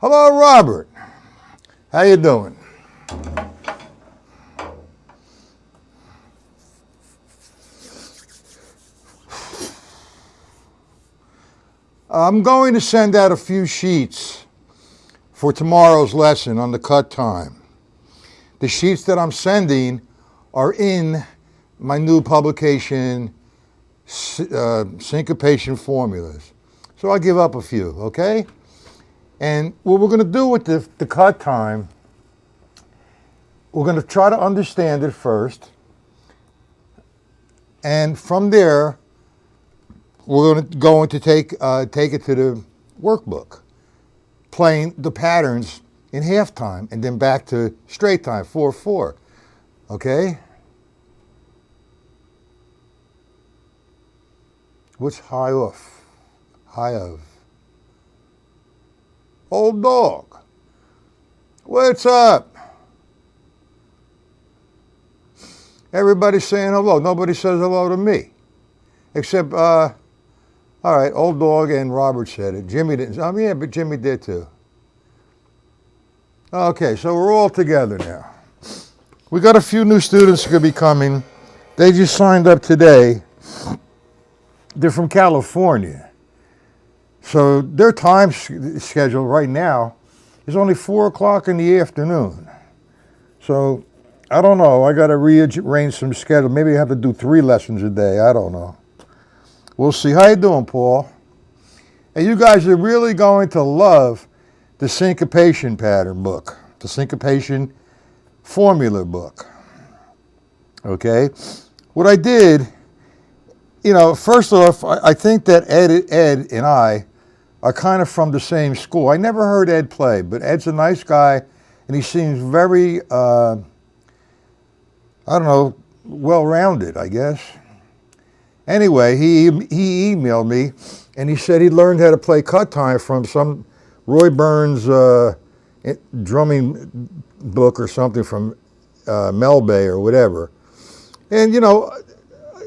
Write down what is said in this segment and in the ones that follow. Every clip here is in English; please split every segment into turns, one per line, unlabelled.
Hello, Robert. How you doing? I'm going to send out a few sheets for tomorrow's lesson on the cut time. The sheets that I'm sending are in my new publication, Syncopation Formulas. So I'll give up a few, okay? And what we're going to do with the cut time, we're going to try to understand it first. And from there, we're going to take it to the workbook, playing the patterns in halftime and then back to straight time, 4/4. Okay? What's high off? High of. Old dog. What's up? Everybody's saying hello. Nobody says hello to me. Except, all right, old dog and Robert said it. Jimmy didn't. Oh, yeah, but Jimmy did too. Okay, so we're all together now. We got a few new students who could be coming. They just signed up today. They're from California. So their time schedule right now is only 4 o'clock in the afternoon. So I don't know. I got to rearrange some schedule. Maybe I have to do 3 lessons a day. I don't know. We'll see. How you doing, Paul? And you guys are really going to love the syncopation pattern book, the syncopation formula book. Okay? What I did, first off, I think that Ed and I are kind of from the same school. I never heard Ed play, but Ed's a nice guy, and he seems very, well-rounded, I guess. Anyway, he emailed me, and he said he learned how to play cut time from some Roy Burns drumming book or something from Mel Bay or whatever. And,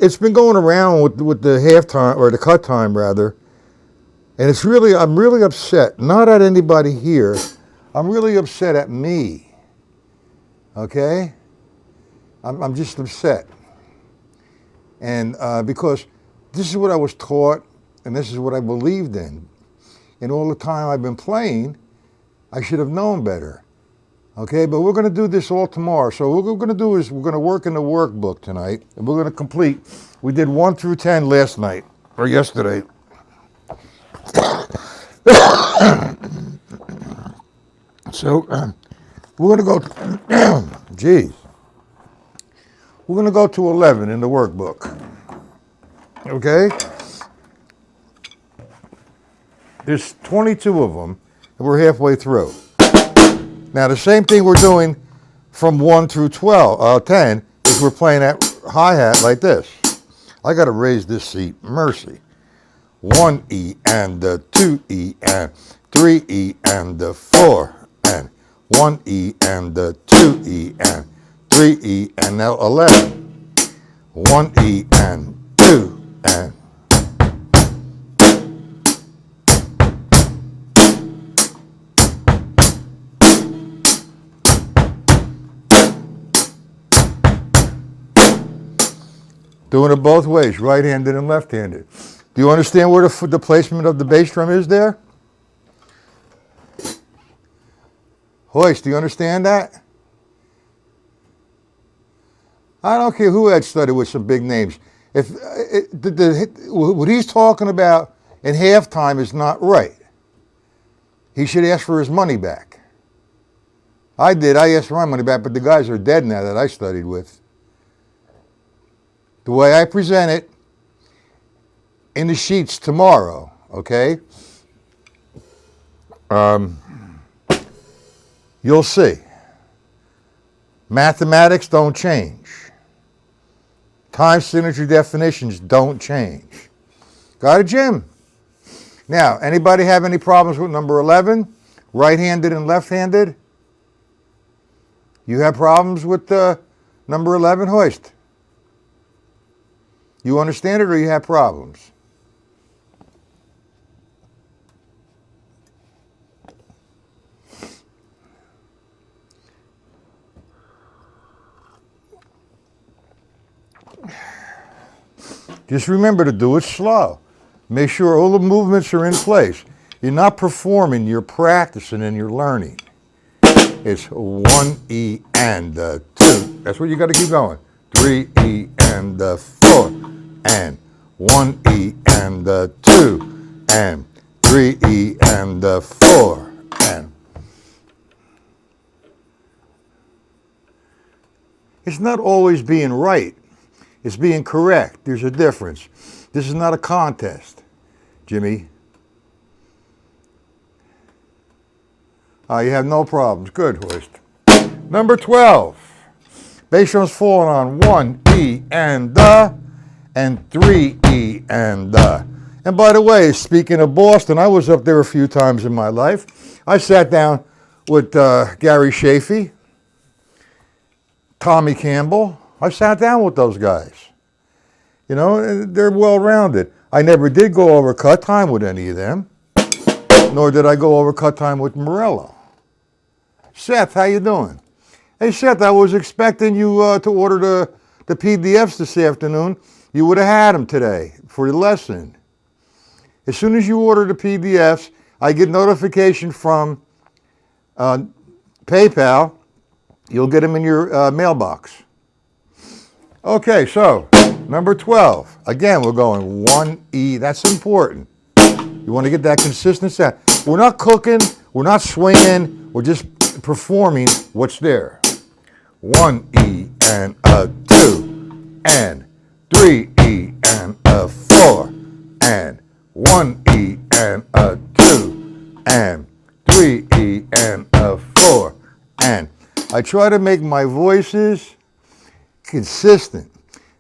it's been going around with the halftime, or the cut time, rather. And I'm really upset, not at anybody here. I'm really upset at me. Okay? I'm just upset. And because this is what I was taught, and this is what I believed in. And all the time I've been playing, I should have known better. Okay, but we're going to do this all tomorrow. So what we're going to do is we're going to work in the workbook tonight, and we're going to complete. We did 1 through 10 last night, or yesterday. So we're going to go, geez. We're going to go to 11 in the workbook. Okay? There's 22 of them, and we're halfway through. Now, the same thing we're doing from 1 through 10, is we're playing that hi-hat like this. I got to raise this seat. Mercy. 1 E and the 2 E and 3 E and the 4 and 1 E and the 2 E and 3 E and now 11. 1 E and 2 and. Doing it both ways, right-handed and left-handed. Do you understand where the placement of the bass drum is there? Hoist, do you understand that? I don't care who had studied with some big names. What he's talking about in halftime is not right. He should ask for his money back. I did. I asked for my money back, but the guys are dead now that I studied with. The way I present it in the sheets tomorrow, okay? You'll see. Mathematics don't change. Time signature definitions don't change. Got it, Jim? Now, anybody have any problems with number 11? Right-handed and left-handed? You have problems with number 11, Hoist? You understand it or you have problems? . Just remember to do it slow. Make sure all the movements are in place. You're not performing, you're practicing and you're learning. It's 1E and 2. That's what you got to keep going. 3E and 4. And 1E and 2. And 3E and 4. And it's not always being right. It's being correct. There's a difference. This is not a contest, Jimmy. You have no problems. Good, Hoist. Number 12. Bass drums falling on 1E and 3E and And by the way, speaking of Boston, I was up there a few times in my life. I sat down with Gary Shafee, Tommy Campbell. I sat down with those guys. You know, they're well-rounded. I never did go over cut time with any of them, nor did I go over cut time with Morello. Seth, how you doing? Hey, Seth, I was expecting you to order the PDFs this afternoon. You would have had them today for the lesson. As soon as you order the PDFs, I get notification from PayPal. You'll get them in your mailbox. Okay, so number 12. Again, we're going 1E. That's important. You want to get that consistent sound. We're not cooking. We're not swinging. We're just performing what's there. 1E and 2 and 3E and 4 and 1E and 2 and 3E and 4 and I try to make my voices consistent.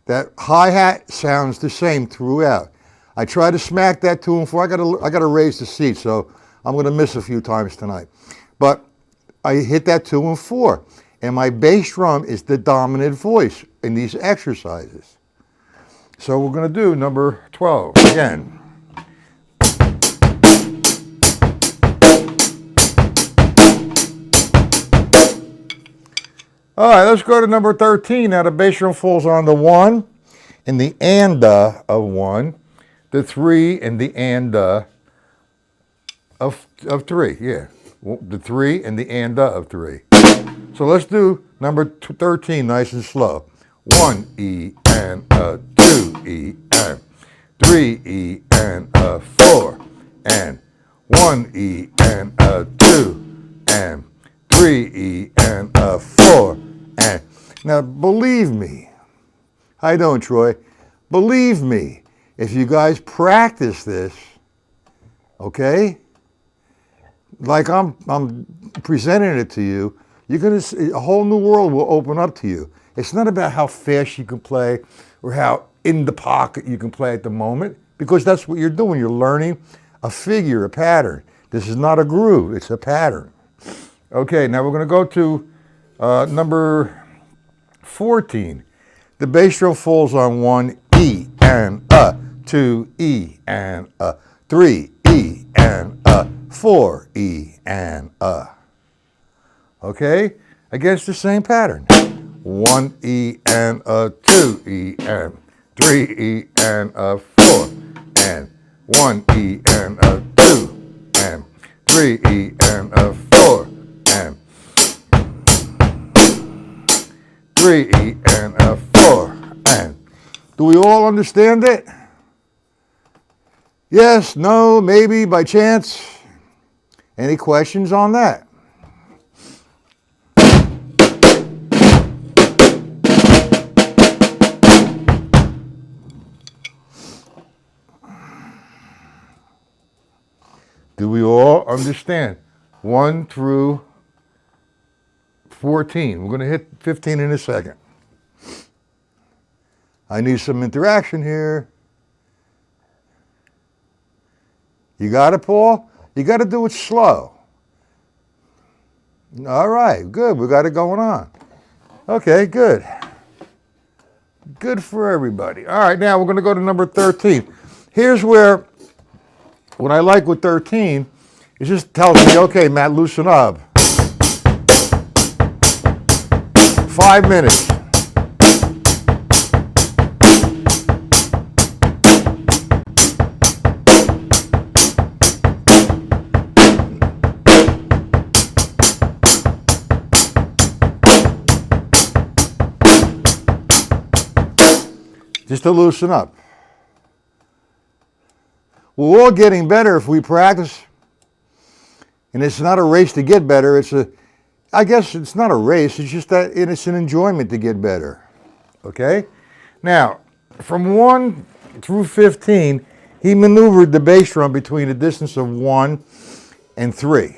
That hi-hat sounds the same throughout. I try to smack that 2 and 4. I gotta raise the seat, so I'm gonna miss a few times tonight. But I hit that 2 and 4, and my bass drum is the dominant voice in these exercises. So we're gonna do number 12 again. All right, let's go to number 13. Now the bass drum falls on the 1 and the and of 1, the 3 and the and of 3. Yeah, the 3 and the and of 3. So let's do number 13 nice and slow. 1E and 2E and 3E and 4 and 1E and 2 and 3E and 4 and now believe me, how you doing, Troy? Believe me, if you guys practice this, okay, like I'm presenting it to you, you're gonna see a whole new world will open up to you. It's not about how fast you can play or how in the pocket you can play at the moment, because that's what you're doing. You're learning a figure, a pattern. This is not a groove, it's a pattern. Okay, now we're gonna go to number 14. The bass drum falls on 1E and 2E and 3E and 4E and Okay, against the same pattern. 1E and 2E and 3E and 4 and 1E and 2 and 3E and 4 and 3E and 4 and do we all understand it? Yes, no, maybe, by chance? Any questions on that? Do we all understand? 1 through 14. We're going to hit 15 in a second. I need some interaction here. You got it, Paul? You got to do it slow. All right, good. We got it going on. Okay, good. Good for everybody. All right, now we're going to go to number 13. Here's where, what I like with 13, it just tells me, okay, Matt, loosen up. 5 minutes. just to loosen up. We're all getting better if we practice. And it's not a race to get better. I guess it's not a race. It's just that it's an enjoyment to get better. Okay? Now, from 1 through 15, he maneuvered the bass drum between a distance of 1 and 3.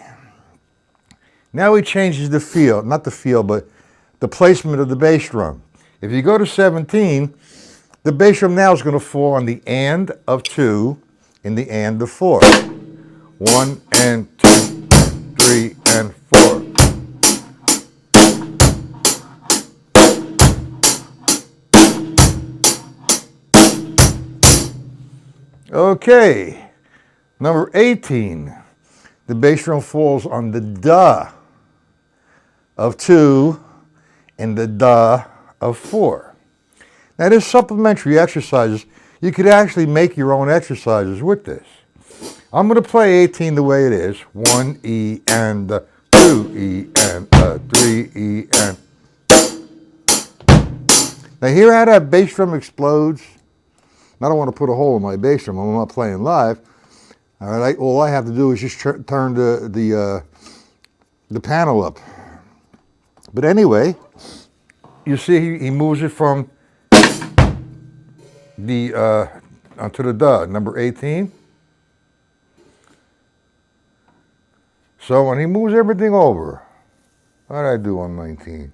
Now he changes the feel, not the feel, but the placement of the bass drum. If you go to 17, the bass drum now is going to fall on the and of 2 and the and of 4. 1 and 2, 3 and 4. Okay, number 18, the bass drum falls on the da of 2 and the da of 4. Now there's supplementary exercises. You could actually make your own exercises with this. I'm going to play 18 the way it is. 1 E and 2 E and 3 E and. Now hear how that bass drum explodes? I don't want to put a hole in my bass drum. I'm not playing live. All right, all I have to do is just turn the panel up. But anyway, you see he moves it from the onto the da, number 18. So when he moves everything over, how did I do on 19?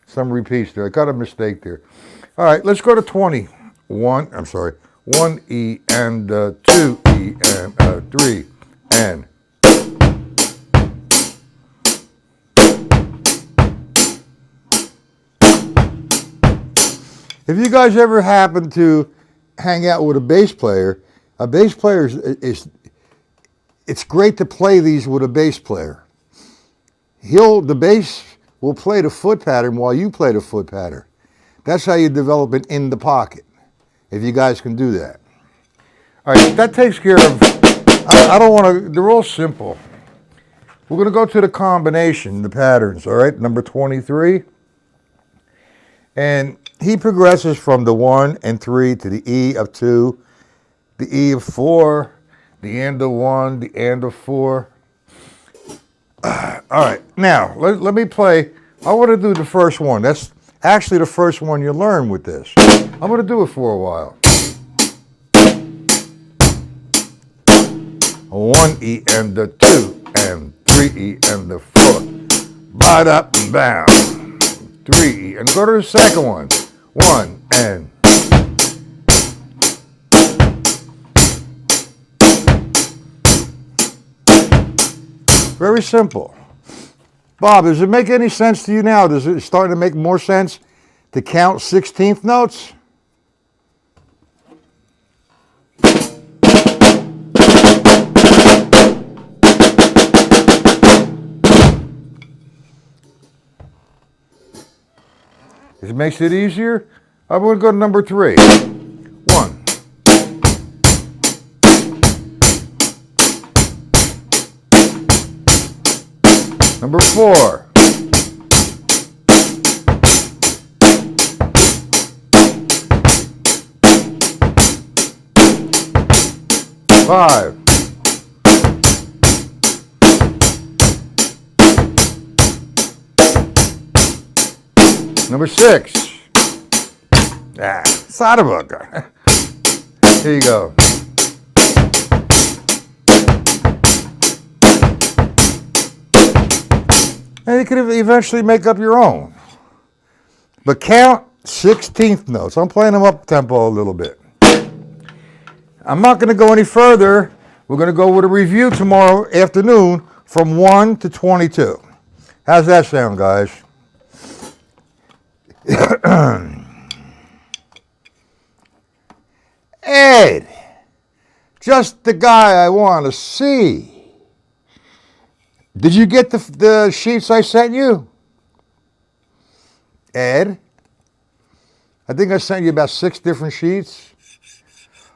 Some repeats there. I got a mistake there. All right, let's go to 20. 1 E and 2 E and 3 and. If you guys ever happen to hang out with a bass player it's great to play these with a bass player. The bass will play the foot pattern while you play the foot pattern. That's how you develop it in the pocket, if you guys can do that. All right, that takes care of, I don't want to, they're all simple. We're going to go to the combination, the patterns, all right, number 23. And he progresses from the 1 and 3 to the E of 2, the E of 4, the and of 1, the and of 4. All right, now, let me play. I want to do the first one. That's actually the first one you learn with this. I'm going to do it for a while. 1 E and the 2 and 3 E and the 4. Bite up and down. 3 E and go to the second one. 1 and. Very simple. Bob, does it make any sense to you now? Does it start to make more sense to count 16th notes? It makes it easier. I'm going to go to number 3. 1. Number 4. 5. Number 6. Side of a. Here you go. And you could eventually make up your own. But count 16th notes. I'm playing them up tempo a little bit. I'm not going to go any further. We're going to go with a review tomorrow afternoon from 1 to 22. How's that sound, guys? Ed, just the guy I want to see. Did you get the sheets I sent you? Ed, I think I sent you about 6 different sheets.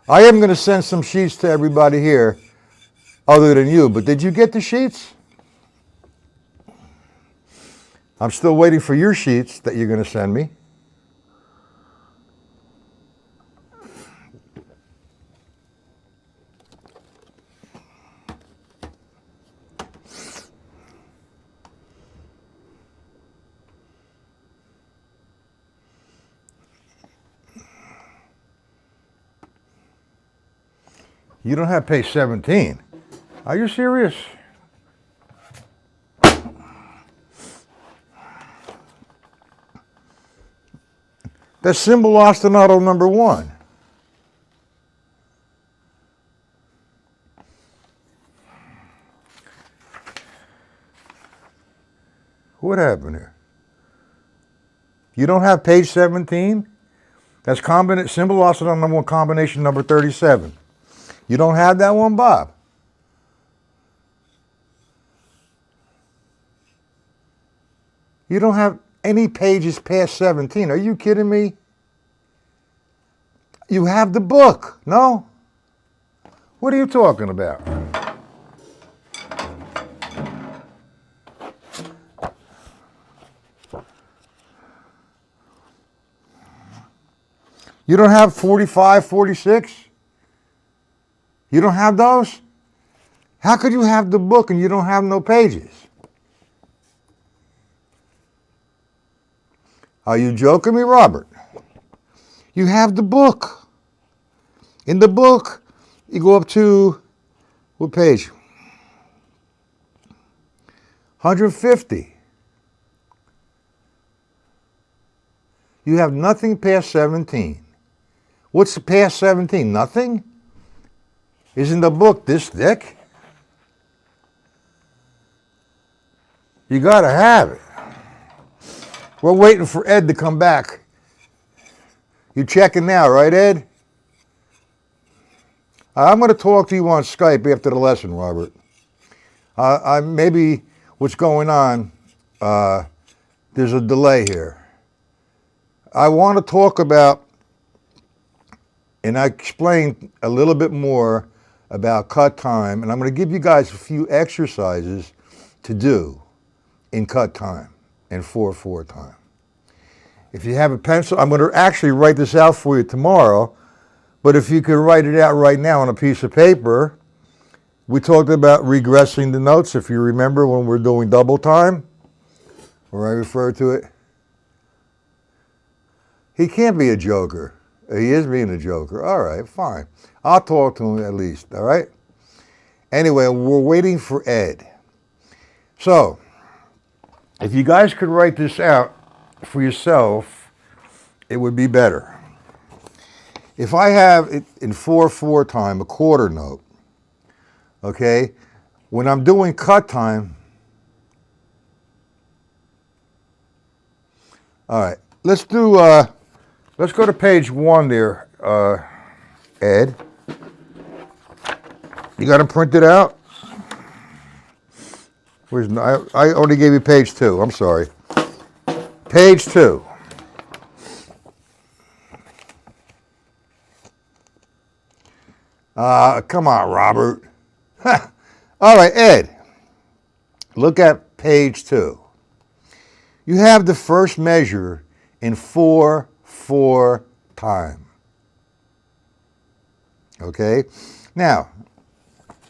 I am going to send some sheets to everybody here other than you, but did you get the sheets? I'm still waiting for your sheets that you're going to send me. You don't have page 17. Are you serious? That's symbol ostinato number 1. What happened here? You don't have page 17? That's symbol ostinato number 1, combination number 37. You don't have that one, Bob? You don't have any pages past 17. Are you kidding me? You have the book, no? What are you talking about? You don't have 45, 46? You don't have those? How could you have the book and you don't have no pages? Are you joking me, Robert? You have the book. In the book, you go up to, what page? 150. You have nothing past 17. What's past 17? Nothing? Isn't the book this thick? You got to have it. We're waiting for Ed to come back. You checking now, right, Ed? I'm going to talk to you on Skype after the lesson, Robert. Maybe what's going on, there's a delay here. I want to talk about, and I explained a little bit more about cut time, and I'm going to give you guys a few exercises to do in cut time and 4/4 time. If you have a pencil, I'm going to actually write this out for you tomorrow, but if you could write it out right now on a piece of paper. We talked about regressing the notes, if you remember, when we're doing double time, where I refer to it. He can't be a joker. He is being a joker. All right, fine. I'll talk to him at least, all right? Anyway, we're waiting for Ed. So, if you guys could write this out for yourself, it would be better. If I have it in 4/4 time, a quarter note, okay, when I'm doing cut time, all right, let's go to page 1 there, Ed. You got them printed out? I only gave you page 2, I'm sorry. Page 2. Come on, Robert. All right, Ed, look at page 2. You have the first measure in 4/4 time. Okay? Now,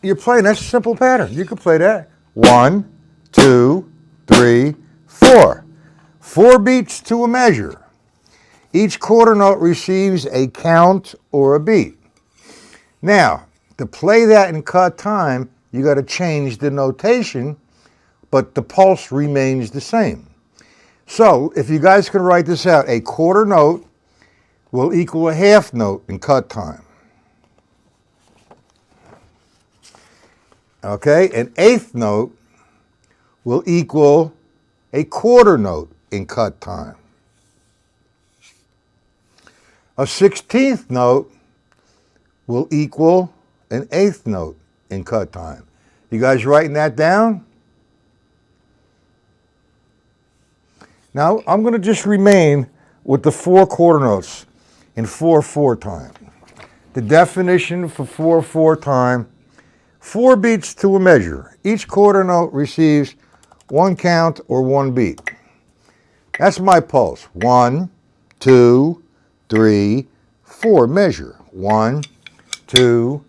you're playing, that's a simple pattern. You can play that. 1, 2, 3, 4. 4 beats to a measure. Each quarter note receives a count or a beat. Now, to play that in cut time, you got to change the notation, but the pulse remains the same. So, if you guys can write this out, a quarter note will equal a half note in cut time. Okay, an eighth note will equal a quarter note in cut time. A 16th note will equal an eighth note in cut time. You guys writing that down? Now, I'm going to just remain with the 4 quarter notes in 4/4 time. The definition for 4/4 time, 4 beats to a measure. Each quarter note receives 1 count or 1 beat. That's my pulse. 1, 2, 3, 4. Measure. 1, 2,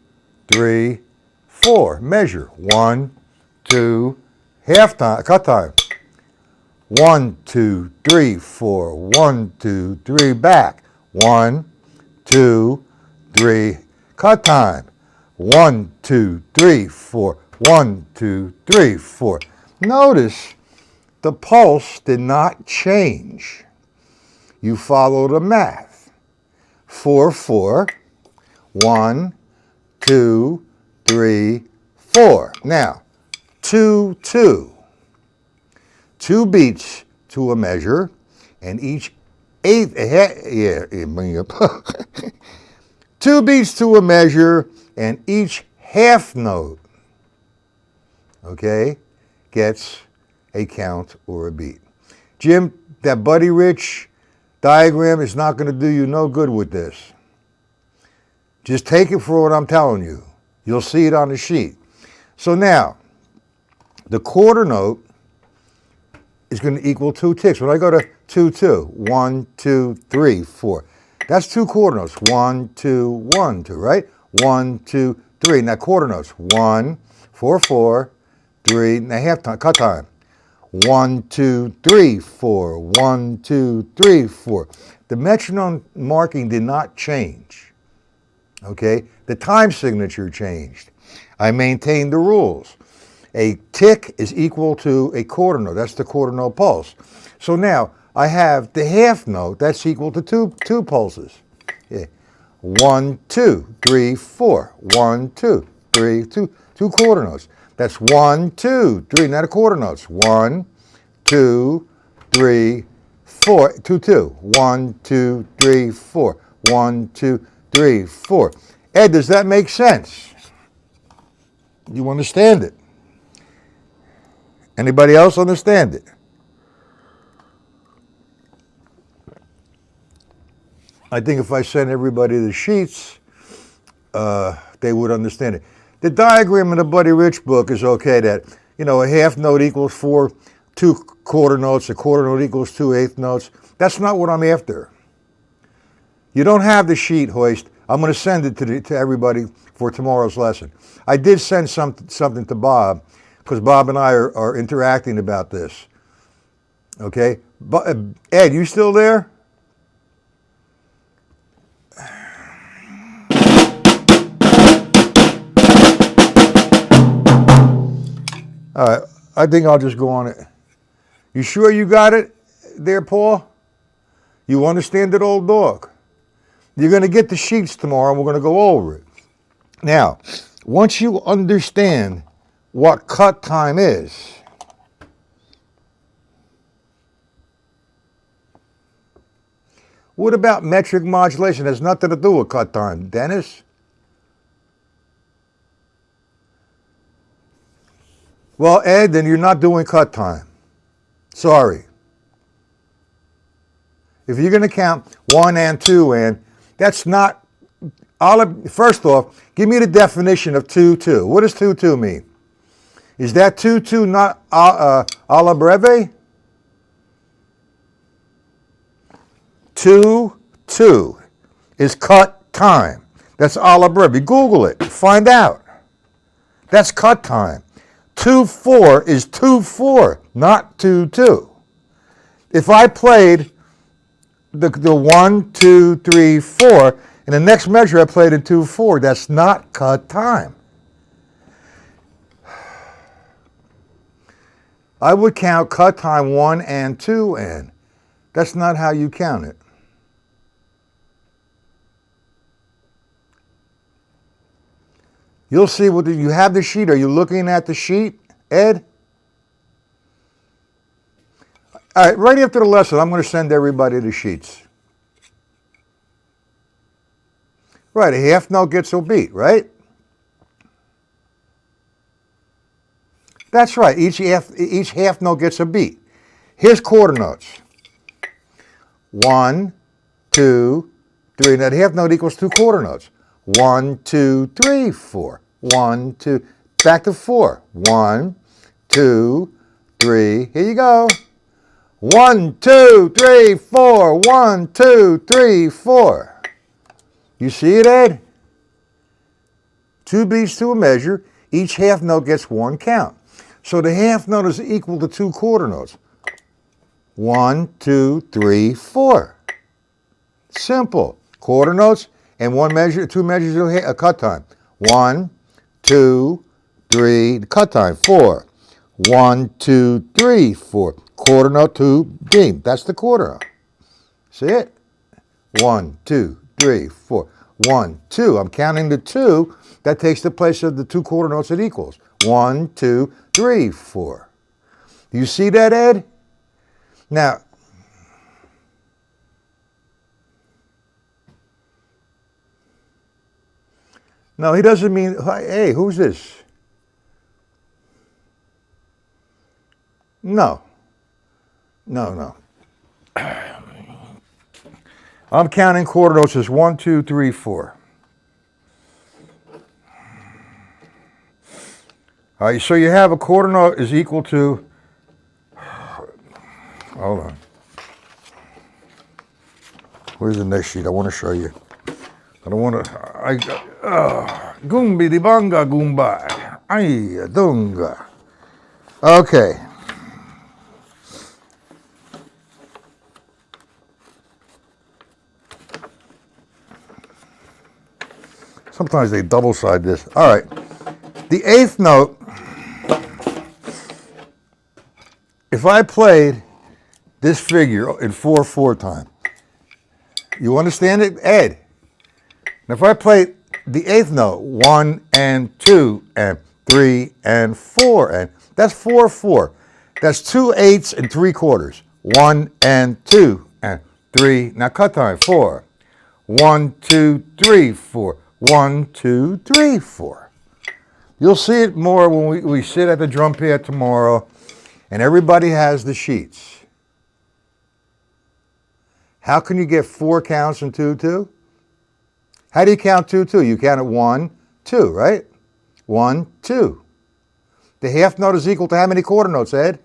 3, 4. Measure. 1, 2, half time, cut time. 1, 2, 3, 4. 1, 2, 3, back. 1, 2, 3, cut time. 1, 2, 3, 4. 1, 2, 3, 4. Notice the pulse did not change. You follow the math. 4, 4. 1, 2, 3, 4. Now, 2, 2. 2 beats to a measure, and each eighth, bring up. 2 beats to a measure, and each half note, okay, gets a count or a beat. Jim, that Buddy Rich diagram is not going to do you no good with this. Just take it for what I'm telling you. You'll see it on the sheet. So now, the quarter note is going to equal 2 ticks. When I go to 2, 2, 1, 2, 3, 4. That's 2 quarter notes. 1, 2, 1, 2, right? 1, 2, 3. Now quarter notes. 1, 4, 4, 3. Now half time, cut time. 1, 2, 3, 4. 1, 2, 3, 4. The metronome marking did not change. Okay? The time signature changed. I maintained the rules. A tick is equal to a quarter note. That's the quarter note pulse. So now I have the half note. That's equal to two pulses. Yeah. 1, 2, 3, 4. 1, 2, 3, 2. 2 quarter notes. That's 1, 2, 3. Now the quarter notes. 1, 2, 3, 4. 2, 2. 1, 2, 3, 4. 1, 2, 3, 4. Ed, does that make sense? You understand it? Anybody else understand it? I think if I sent everybody the sheets, they would understand it. The diagram in the Buddy Rich book is okay that, a half note equals 2 quarter notes, a quarter note equals 2 eighth notes. That's not what I'm after. You don't have the sheet, Hoist. I'm going to send it to everybody for tomorrow's lesson. I did send something to Bob, because Bob and I are interacting about this. Okay? But, Ed, you still there? All right, I think I'll just go on it. You sure you got it there, Paul? You understand it, old dog? You're going to get the sheets tomorrow, and we're going to go over it. Now, once you understand what cut time is, what about metric modulation? It has nothing to do with cut time. Dennis? Well, Ed, then you're not doing cut time. Sorry. If you're going to count 1 and 2 and, that's not, first off, give me the definition of 2, 2. What does 2, 2 mean? Is that 2, 2 not a la breve? 2, 2 is cut time. That's a la breve. Google it. Find out. That's cut time. 2, 4 is 2, 4, not 2, 2. If I played the 1, 2, 3, 4, and the next measure I played in 2, 4, that's not cut time. I would count cut time 1 and 2 and. That's not how you count it. You'll see what you have the sheet. Are you looking at the sheet, Ed? All right, right after the lesson, I'm going to send everybody the sheets. Right, a half note gets a beat, right? That's right, each half note gets a beat. Here's quarter notes. 1, 2, 3. Now the half note equals 2 quarter notes. 1, 2, 3, 4. 1, 2, back to 4. 1, 2, 3. Here you go. 1, 2, 3, 4. 1, 2, 3, 4. You see it, Ed? 2 beats to a measure. Each half note gets 1 count. So the half note is equal to 2 quarter notes. 1, 2, 3, 4. Simple. Quarter notes and 2 measures of cut time. 1, 2, 3. Cut time. 4. 1, 2, 3, 4. Quarter note to beam. That's the quarter note. See it? 1, 2, 3, 4. 1, 2. I'm counting the 2. That takes the place of the 2 quarter notes it equals. 1, 2, 3, 4. Do you see that, Ed? Now, no, he doesn't mean, hey, who's this? No. No. I'm counting quarter notes as 1, 2, 3, 4. All right, so you have a quarter note is equal to, hold on. Where's the next sheet? I want to show you. I don't want to, Gumbi di banga gumbai. Ay, dunga. Okay. Sometimes they double side this. All right. The 8th note, if I played this figure in 4/4 time, you understand it, Ed? Now if I play the 8th note, 1 and 2 and 3 and 4, and that's 4/4. That's 2 8s and 3/4. 1 and 2 and 3. Now cut time. 4. 1, 2, 3, 4. 1, 2, 3, 4. You'll see it more when we sit at the drum pad tomorrow, and everybody has the sheets. How can you get 4 counts in 2, 2? How do you count 2, 2? You count it 1, 2, right? 1, 2. The half note is equal to how many quarter notes, Ed?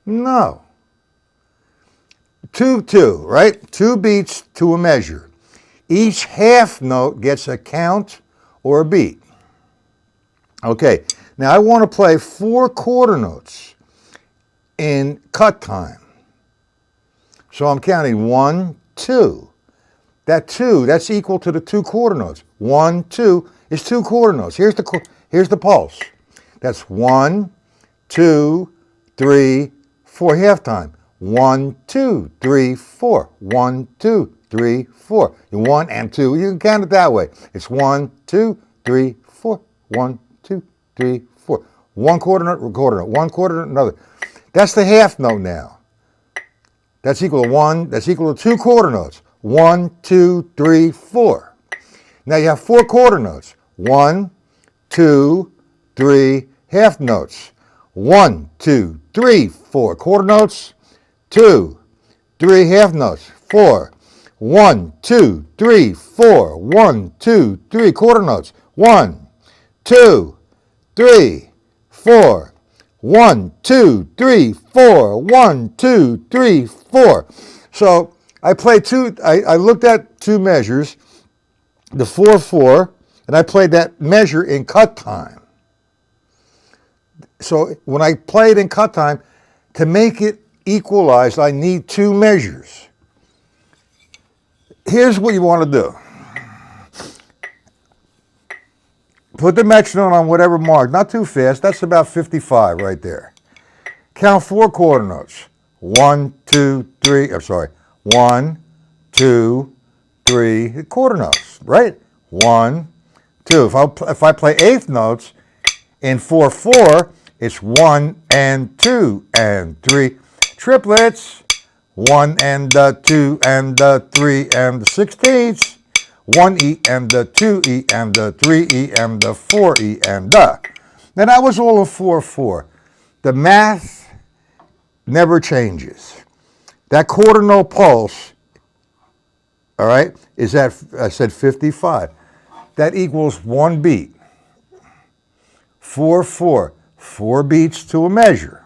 No. 2, 2, right? 2 beats to a measure. Each half note gets a count or a beat. Okay, now I want to play 4 quarter notes in cut time. So I'm counting 1, 2. That 2, that's equal to the 2 quarter notes. 1, 2 is 2 quarter notes. Here's the pulse. That's 1, 2, 3, 4 half time. 1, 2, 3, 4. 1, 2, 3, 4. 1 and 2. You can count it that way. It's 1, 2, 3, 4. 1, 2, 3, 4. 1 quarter note, 1 quarter note, another. That's the half note now. That's equal to 1. That's equal to 2 quarter notes. 1, 2, 3, 4. Now you have 4 quarter notes. 1, 2, 3 half notes. 1, 2, 3, 4 quarter notes. 2, 3 half notes. 4. 1, 2, 3, 4. 1, 2, 3 quarter notes. 1, 2, 3, 4. 1, 2, 3, 4. 1, 2, 3, 4. So I played I looked at 2 measures, the 4/4, and I played that measure in cut time. So when I played in cut time, to make it equalized, I need 2 measures. Here's what you want to do. Put the metronome on whatever mark, not too fast, that's about 55 right there. Count 4 quarter notes. 1, 2, 3, I'm sorry. 1, 2, 3 quarter notes, right? 1, 2. If I play 8th notes in 4/4, it's 1 and 2 and 3. Triplets. 1 and 2 and 3 and 16ths. 1E and 2E and 3E and 4E and Now that was all in 4/4. The math never changes. That quarter note pulse, all right, is at, I said 55. That equals 1 beat. 4/4. 4 beats to a measure.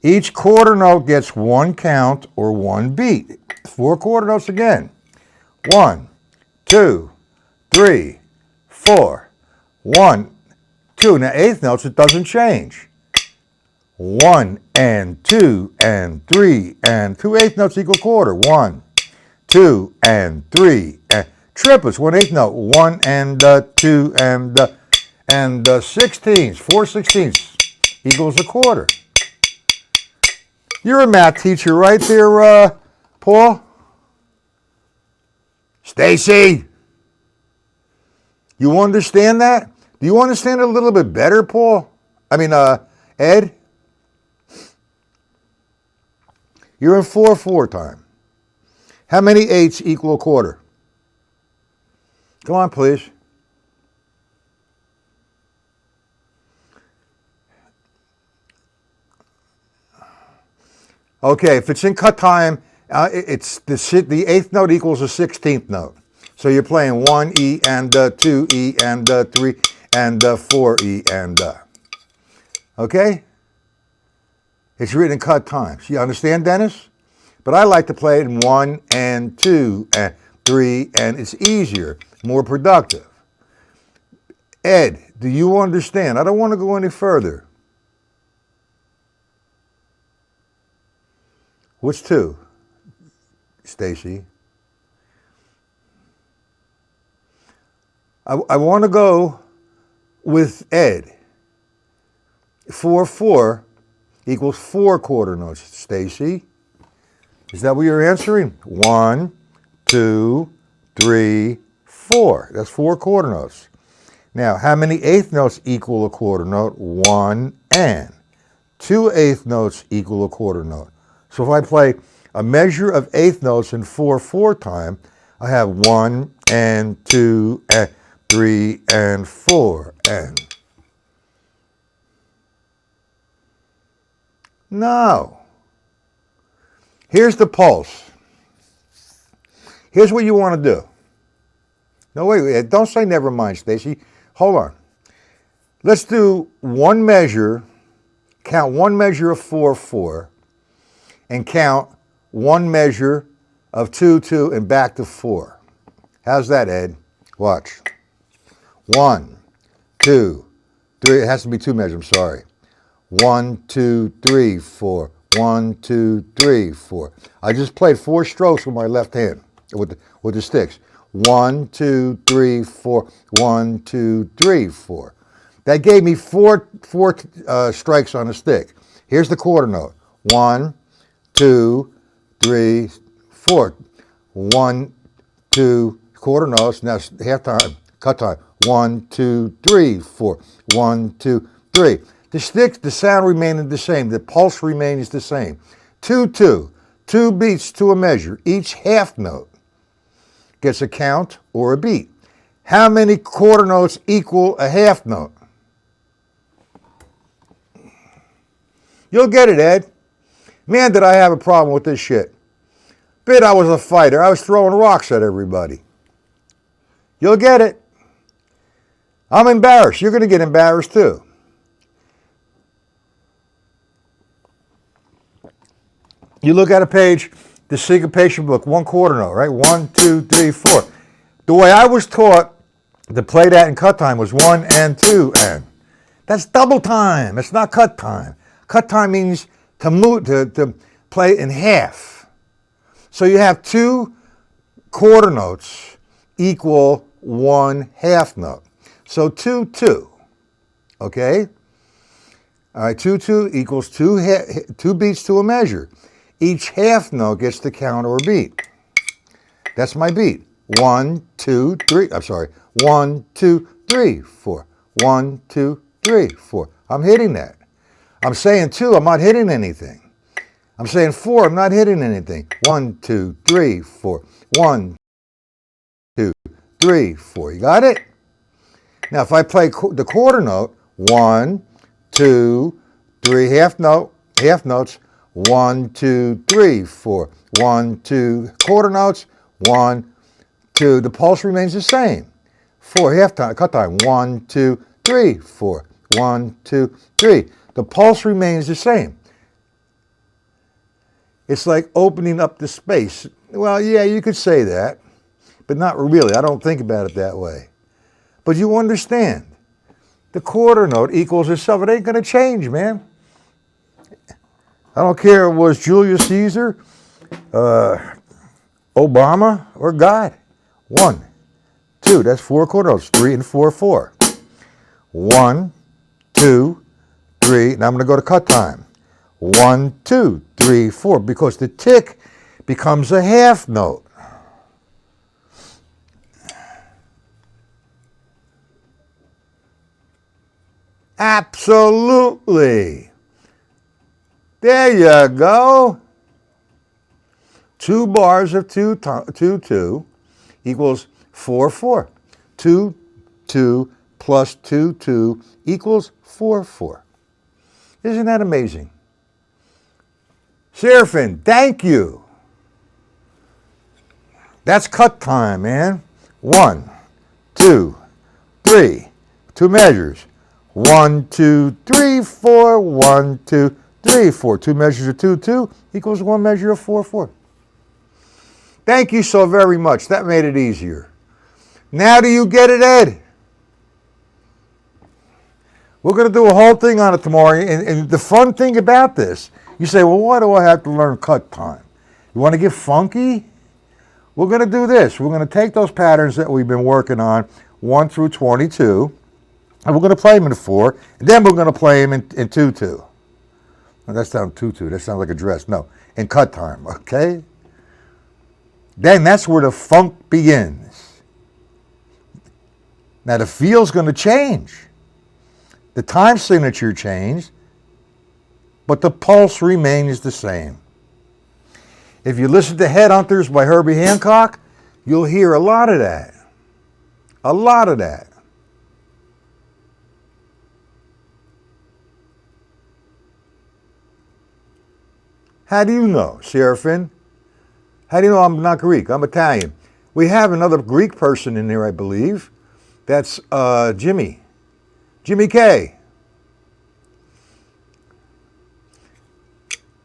Each quarter note gets 1 count or 1 beat. 4 quarter notes again. 1, 2, 3, 4. 1, 2. Now 8th notes, it doesn't change. 1 and 2 and 3 and 2 8th notes equal quarter. 1, 2 and 3 and triplets, 1/8 note, 1 and 2 and 16ths, 4/16 equals a quarter. You're a math teacher right there, Paul. Stacy, you understand that? Do you understand it a little bit better, Paul? Ed? You're in 4/4 time. How many 8s equal a quarter? Come on, please. Okay, if it's in cut time, it's the 8th note equals a 16th note. So you're playing 1E and 2E and 3 and 4E and okay? It's written in cut times. You understand, Dennis? But I like to play it in 1 and 2 and 3, and it's easier, more productive. Ed, do you understand? I don't want to go any further. What's 2, Stacy? I want to go with Ed. 4/4 equals 4 quarter notes, Stacy. Is that what you're answering? 1, 2, 3, 4. That's 4 quarter notes. Now, how many 8th notes equal a quarter note? 1 and. 2 8th notes equal a quarter note. So if I play a measure of 8th notes in 4/4 time, I have 1 and 2 and 3 and 4 and. No. Here's the pulse. Here's what you want to do. No, wait, don't say never mind, Stacy. Hold on. Let's do one measure, count one measure of 4/4, and count one measure of 2/2 and back to 4. How's that, Ed? Watch. 1, 2, 3. It has to be 2 measures, I'm sorry. 1, 2, 3, 4. 1, 2, 3, 4. I just played 4 strokes with my left hand with the sticks. 1, 2, 3, 4. 1, 2, 3, 4. That gave me four strikes on the stick. Here's the quarter note. 1, 2, 3, 4. 1, 2, quarter notes. Now half time, cut time. 1, 2, 3, 4. 1, 2, 3. The stick, the sound remained the same. The pulse remains the same. 2/2. 2 beats to a measure. Each half note gets a count or a beat. How many quarter notes equal a half note? You'll get it, Ed. Man, did I have a problem with this shit. Bet I was a fighter. I was throwing rocks at everybody. You'll get it. I'm embarrassed. You're going to get embarrassed too. You look at a page, the syncopation book, 1 quarter note, right? 1, 2, 3, 4. The way I was taught to play that in cut time was 1 and 2 and. That's double time. It's not cut time. Cut time means to move, to play in half. So you have 2 quarter notes equal 1 half note. So 2/2. Okay? All right, 2/2 equals 2 beats to a measure. Each half note gets the count or beat. That's my beat. 1, 2, 3. I'm sorry. 1, 2, 3, 4. 1, 2, 3, 4. I'm hitting that. I'm saying 2, I'm not hitting anything. I'm saying 4, I'm not hitting anything. 1, 2, 3, 4. 1, 2, 3, 4. You got it? Now, if I play the quarter note, 1, 2, 3, half notes, 1, 2, 3, 4. 1, 2, quarter notes, 1, 2. The pulse remains the same. 4, half time, cut time. 1, 2, 3, 4. 1, 2, 3. The pulse remains the same. It's like opening up the space. Well, yeah, you could say that, but not really. I don't think about it that way. But you understand. The quarter note equals itself. It ain't going to change, man. I don't care if it was Julius Caesar, Obama or God? 1, 2, that's 4 quarter notes. 3 and 4, 4. 1, 2, 3. Now I'm going to go to cut time. 1, 2, 3, 4. Because the tick becomes a half note. Absolutely. There you go. 2 bars of 2, 2, 2 equals 4, 4. 2, 2 plus 2, 2 equals 4, 4. Isn't that amazing? Seraphin, thank you. That's cut time, man. 1, 2, 3. 2 measures. 1, 2, 3, 4. 1, 2, 3, 4. 2 measures of 2, 2 equals 1 measure of 4, 4. Thank you so very much. That made it easier. Now do you get it, Ed? We're going to do a whole thing on it tomorrow. And the fun thing about this, you say, well, why do I have to learn cut time? You want to get funky? We're going to do this. We're going to take those patterns that we've been working on, 1 through 22, and we're going to play them in 4, and then we're going to play them in 2, 2. Well, that sounds 2, 2. That sounds like a dress. No, in cut time, okay? Then that's where the funk begins. Now the feel's going to change. The time signature changed, but the pulse remains the same. If you listen to Headhunters by Herbie Hancock, you'll hear a lot of that. A lot of that. How do you know, Seraphin? How do you know I'm not Greek? I'm Italian. We have another Greek person in there, I believe. That's Jimmy. Jimmy K.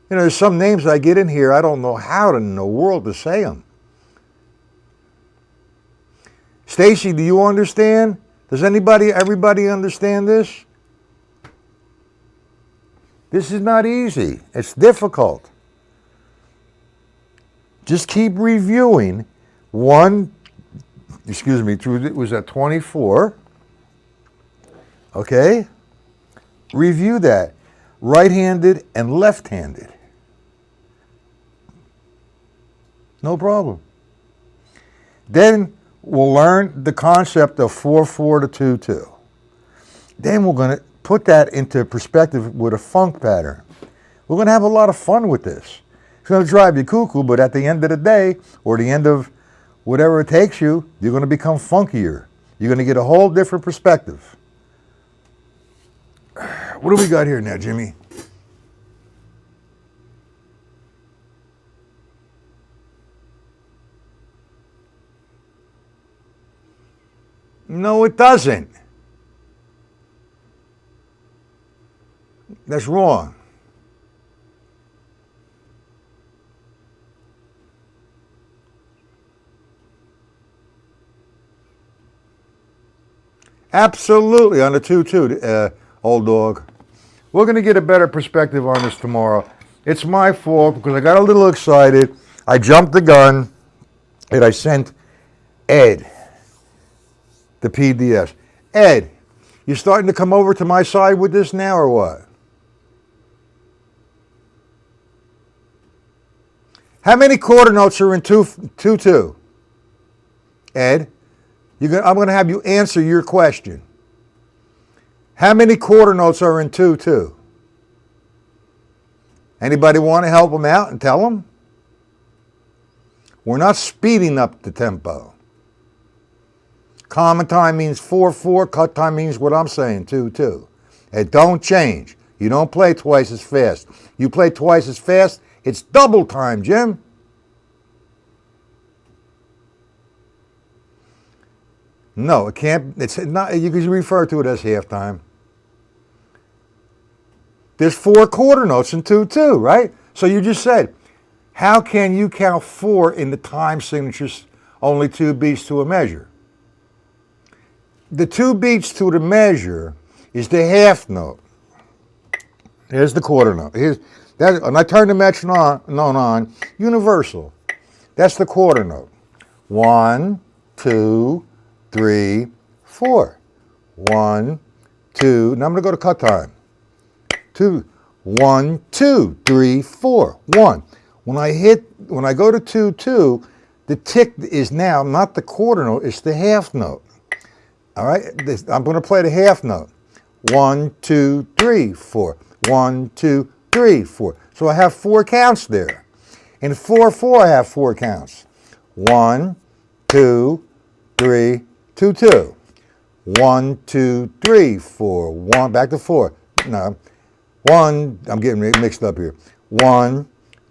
You know, there's some names I get in here, I don't know how in the world to say them. Stacy, do you understand? Does everybody understand this? This is not easy. It's difficult. Just keep reviewing through, it was at 24. Okay? Review that. Right-handed and left-handed. No problem. Then we'll learn the concept of 4, 4 to 2, 2. Then we're going to put that into perspective with a funk pattern. We're going to have a lot of fun with this. It's going to drive you cuckoo, but at the end of the day, or the end of whatever it takes you, you're going to become funkier. You're going to get a whole different perspective. What do we got here now, Jimmy? No, it doesn't. That's wrong. Absolutely, on the 2-2, old dog. We're going to get a better perspective on this tomorrow. It's my fault because I got a little excited. I jumped the gun, and I sent Ed the PDFs. Ed, you starting to come over to my side with this now or what? How many quarter notes are in 2-2? Ed? I'm going to have you answer your question. How many quarter notes are in 2-2? Anybody want to help them out and tell them? We're not speeding up the tempo. Common time means 4-4. Cut time means what I'm saying, 2-2. It don't change. You don't play twice as fast. You play twice as fast, it's double time, Jim. No, it can't. It's not. You can refer to it as halftime. There's 4 quarter notes in 2-2, right? So you just said, how can you count 4 in the time signatures, only 2 beats to a measure? The 2 beats to the measure is the half note. Here's the quarter note. And I turn the metronome on, universal. That's the quarter note. 1, 2, 3, 4. 1, 2. Now I'm going to go to cut time. 2. 1, 2, 3, 4. 1. When I go to 2, 2, the tick is now not the quarter note, it's the half note. All right, I'm going to play the half note. 1, 2, 3, 4. 1, 2, 3, 4. So I have 4 counts there. In 4, 4, I have 4 counts. 1, 2, 3, 2, 2. 1, 2, 3, 4. 1, back to 4. No. 1, I'm getting mixed up here. 1,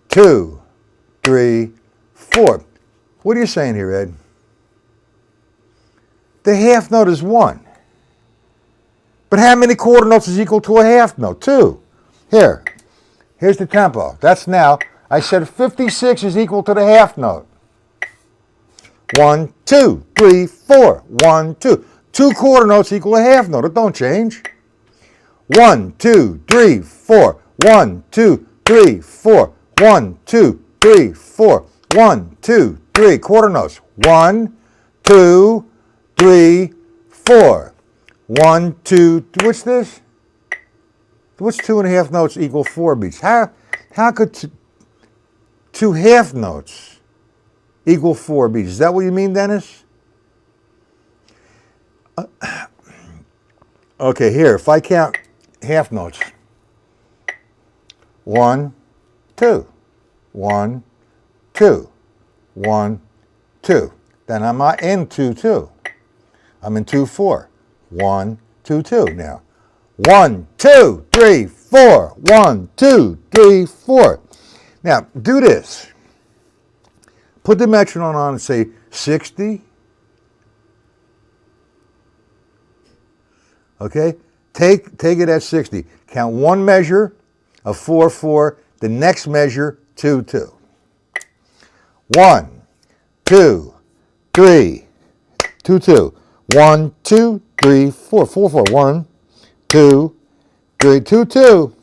2, 3, 4. What are you saying here, Ed? The half note is 1. But how many quarter notes is equal to a half note? 2. Here's the tempo. That's now, I said 56 is equal to the half note. 1, 2, 3, 4. 1, 2. 2 quarter notes equal a half note. It don't change. 1, 2, 3, 4. 1, 2, 3, 4. 1, 2, 3, 4. 1, 2, 3. Quarter notes. 1, 2, 3, 4. 1, 2, what's this? What's 2.5 notes equal 4 beats? How could 2 half notes equal 4 beats? Is that what you mean, Dennis? Okay, here, if I count half notes. 1, 2. 1, 2. 1, 2. Then I'm not in 2, 2. I'm in 2, 4. 1, 2, 2 now. 1, 2, 3, 4. 1, 2, 3, 4. Now, do this. Put the metronome on and say 60. Okay? Take it at 60. Count one measure of 4, 4. The next measure, 2, 2. 1, 2, 3, 2, 2. 1, 2, 3, 4. 4, 4. 1, 2, 3, 2, 2.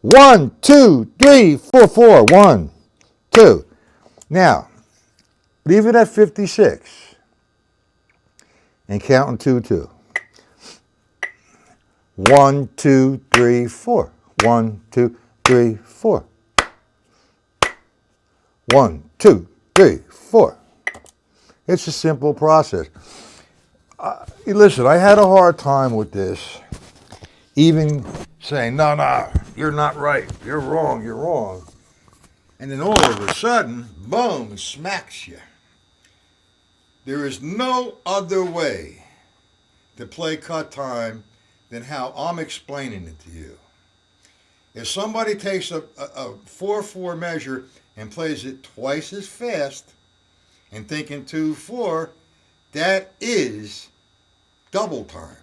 1, 2, 3, 4, 4. 1, 2. Now, leave it at 56 and count in 2, 2. 1, 2, 3, 4. 1, 2, 3, 4. 1, 2, 3, 4. It's a simple process. Listen, I had a hard time with this, even saying, no, you're not right, you're wrong. And then all of a sudden, boom, it smacks you. There is no other way to play cut time than how I'm explaining it to you. If somebody takes a 4-4 measure and plays it twice as fast and thinking 2-4, that is double time.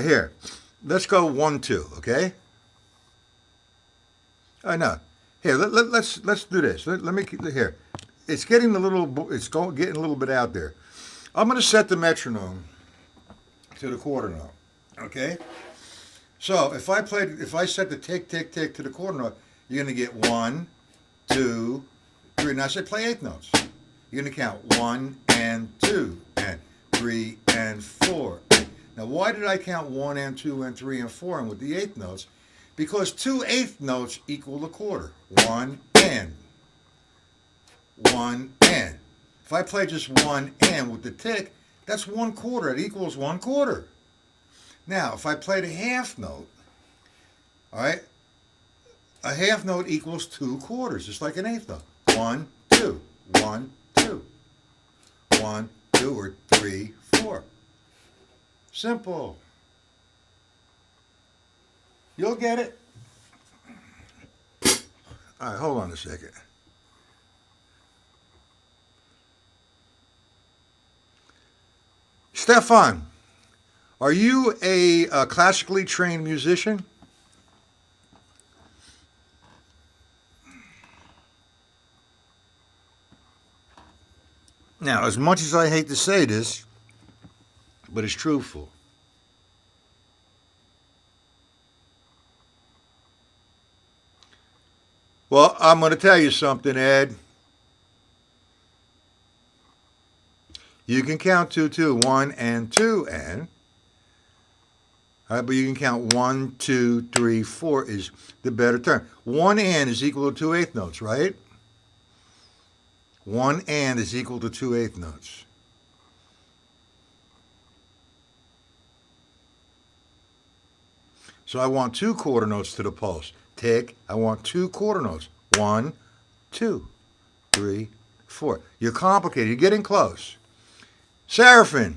Here, let's go 1, 2, okay? No. Here, let's do this. Let me here. It's getting a little bit out there. I'm going to set the metronome to the quarter note. Okay. So if I set the tick tick tick to the quarter note, you're going to get 1, 2, 3. Now I say play 8 notes. You're going to count 1 and 2 and 3 and 4. Now why did I count 1 and 2 and 3 and 4 and with the 8 notes? Because 2 eighth notes equal a quarter. 1 and. 1 and. If I play just 1 and with the tick, that's 1 quarter. It equals 1 quarter. Now, if I played a half note, all right, a half note equals 2 quarters, just like an eighth note. 1, 2, 1, 2, 1, 2, or 3, 4. Simple. You'll get it. All right, hold on a second. Stefan, are you a classically trained musician? Now, as much as I hate to say this, but it's truthful. Well, I'm going to tell you something, Ed. You can count 2, 2, 1 and 2 and. All right, but you can count 1, 2, 3, 4 is the better term. 1 and is equal to 2/8 notes, right? 1 and is equal to 2/8 notes. So I want 2 quarter notes to the pulse. Tick, I want 2 quarter notes. 1, 2, 3, 4. You're complicated. You're getting close. Seraphin.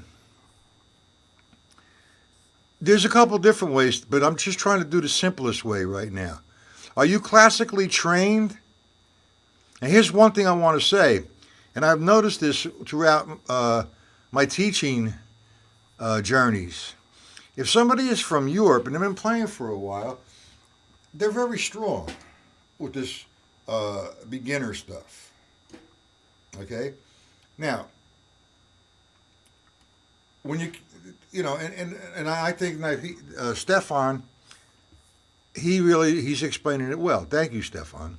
There's a couple different ways, but I'm just trying to do the simplest way right now. Are you classically trained? And here's one thing I want to say, and I've noticed this throughout my teaching journeys. If somebody is from Europe and they've been playing for a while, they're very strong with this beginner stuff. Okay? Now, when and I think Stefan, he's explaining it well. Thank you, Stefan.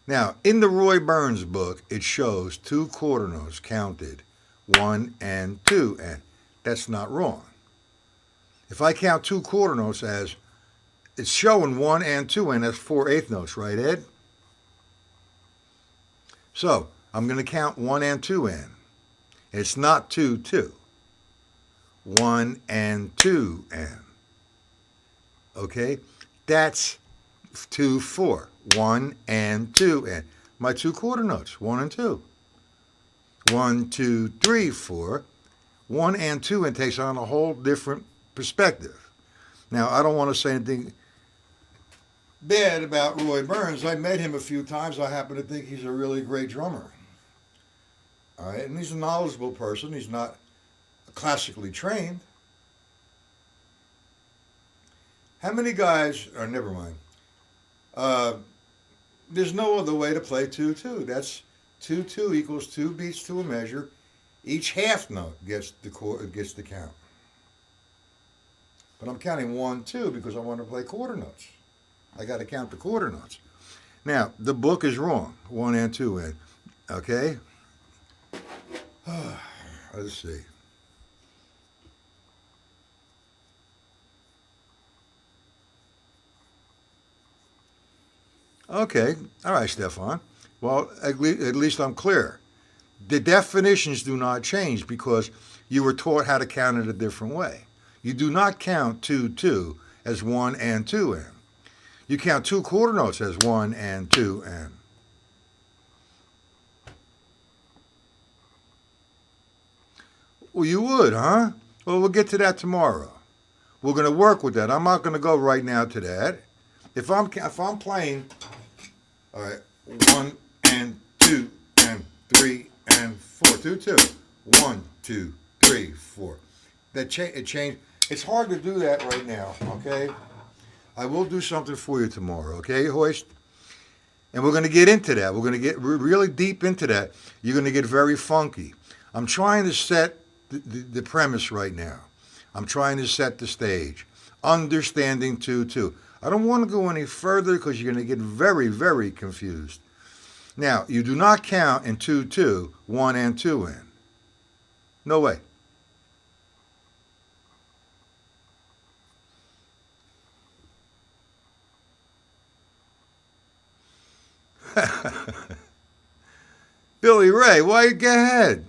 Now, in the Roy Burns book, it shows 2 quarter notes counted, 1 and 2, and that's not wrong. If I count 2 quarter notes as, it's showing 1 and 2, and that's 4/8 notes, right, Ed? So, I'm going to count 1 and 2 in. It's not 2, 2. 1 and 2 and. Okay? That's 2, 4. 1 and 2 and. My 2 quarter notes, 1 and 2. 1, 2, 3, 4. 1 and 2 and takes on a whole different perspective. Now, I don't want to say anything bad about Roy Burns. I met him a few times. I happen to think he's a really great drummer. All right? And he's a knowledgeable person. He's not classically trained. How many guys, or never mind. There's no other way to play 2, 2. That's 2, 2 equals 2 beats to a measure. Each half note gets the count. But I'm counting 1, 2 because I want to play quarter notes. I got to count the quarter notes. Now, the book is wrong. 1 and 2 in. Okay? Let's see. Okay. All right, Stefan. Well, at least I'm clear. The definitions do not change because you were taught how to count it a different way. You do not count 2, 2 as 1 and 2 in. You count 2 quarter notes as 1 and 2 in. Well, you would, huh? Well, we'll get to that tomorrow. We're going to work with that. I'm not going to go right now to that. If I'm playing, all right, 1 and 2 and 3 and 4, 2, 2, 1, 2, 3, 4. It changed. It's hard to do that right now. Okay, I will do something for you tomorrow. Okay, Hoist, and we're going to get into that. We're going to get really deep into that. You're going to get very funky. I'm trying to set the premise right now. I'm trying to set the stage. Understanding 2, 2. I don't want to go any further because you're going to get very, very confused. Now, you do not count in 2, 2, 1 and 2 in. No way. Billy Ray, why? Go ahead.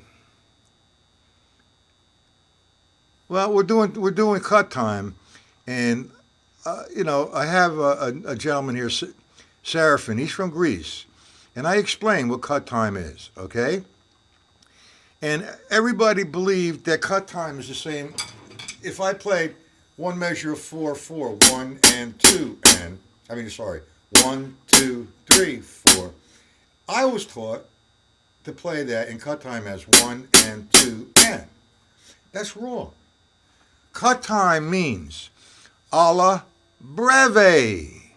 Well, we're doing cut time, and I have a gentleman here, Seraphin. He's from Greece, and I explained what cut time is. Okay, and everybody believed that cut time is the same. If I played one measure of 4, 4, 1 and 2 and 1, 2, 3, 4. I was taught to play that in cut time as 1 and 2 and. That's wrong. Cut time means alla breve.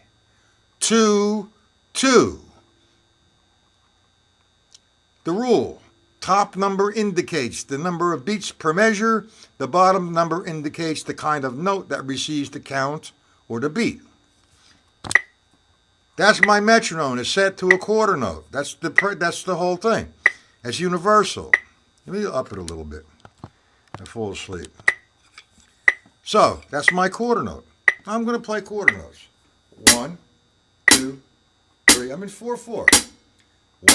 2, 2. The rule. Top number indicates the number of beats per measure. The bottom number indicates the kind of note that receives the count or the beat. That's my metronome. It's set to a quarter note. That's the whole thing. It's universal. Let me up it a little bit. I fall asleep. So that's my quarter note. I'm going to play quarter notes. 1, 2, 3. I'm in 4/4.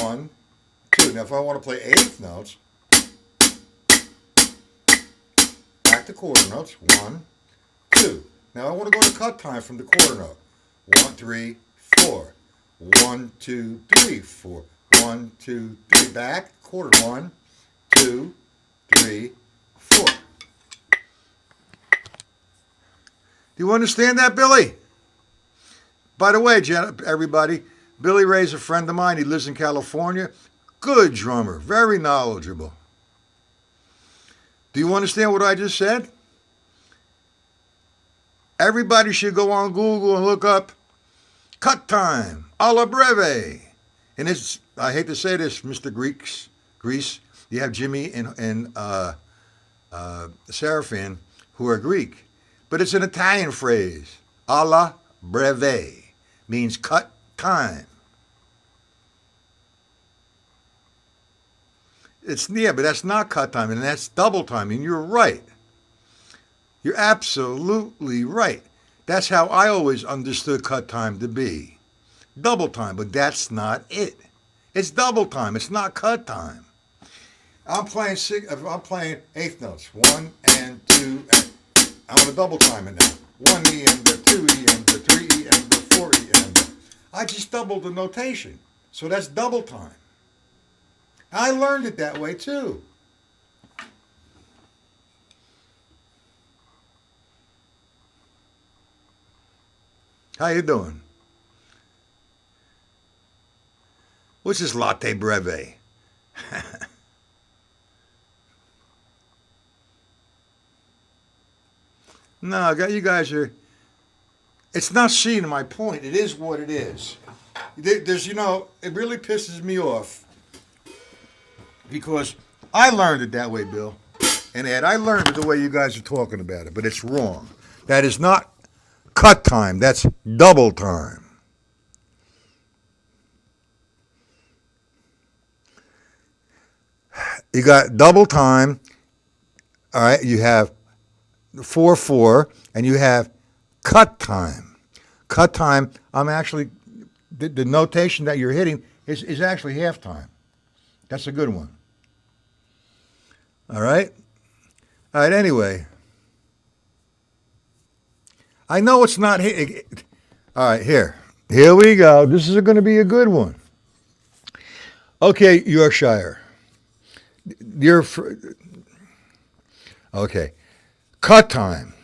1, 2. Now if I want to play eighth notes, back to quarter notes. 1, 2. Now I want to go to cut time from the quarter note. 1, 3, 4. 1, 2, 3, 4. 1, 2, 3. Back. Quarter. 1, 2, 3, 4. Do you understand that, Billy? By the way, everybody, Billy Ray's a friend of mine. He lives in California. Good drummer. Very knowledgeable. Do you understand what I just said? Everybody should go on Google and look up cut time, alla breve. And it's, I hate to say this, Mr. Greece, you have Jimmy and Seraphin, who are Greek. But it's an Italian phrase. Alla breve means cut time. But that's not cut time, and that's double time, and you're right. You're absolutely right. That's how I always understood cut time to be. Double time, but that's not it. It's double time. It's not cut time. I'm playing eighth notes. 1 and 2 and I'm going to double time it now. 1 E and the 2 E and the 3 E and the 4 E and the... I just doubled the notation. So that's double time. I learned it that way too. How you doing? What's this latte breve? No, you guys are... It's not seeing my point. It is what it is. There's, it really pisses me off because I learned it that way, Bill and Ed. I learned it the way you guys are talking about it, but it's wrong. That is not cut time. That's double time. You got double time. All right, you have 4/4, and you have cut time. Cut time, I'm actually, the notation that you're hitting is actually half time. That's a good one. All right? All right, anyway. I know it's not, all right, here we go. This is going to be a good one. Okay, Yorkshire. Okay. Cut time.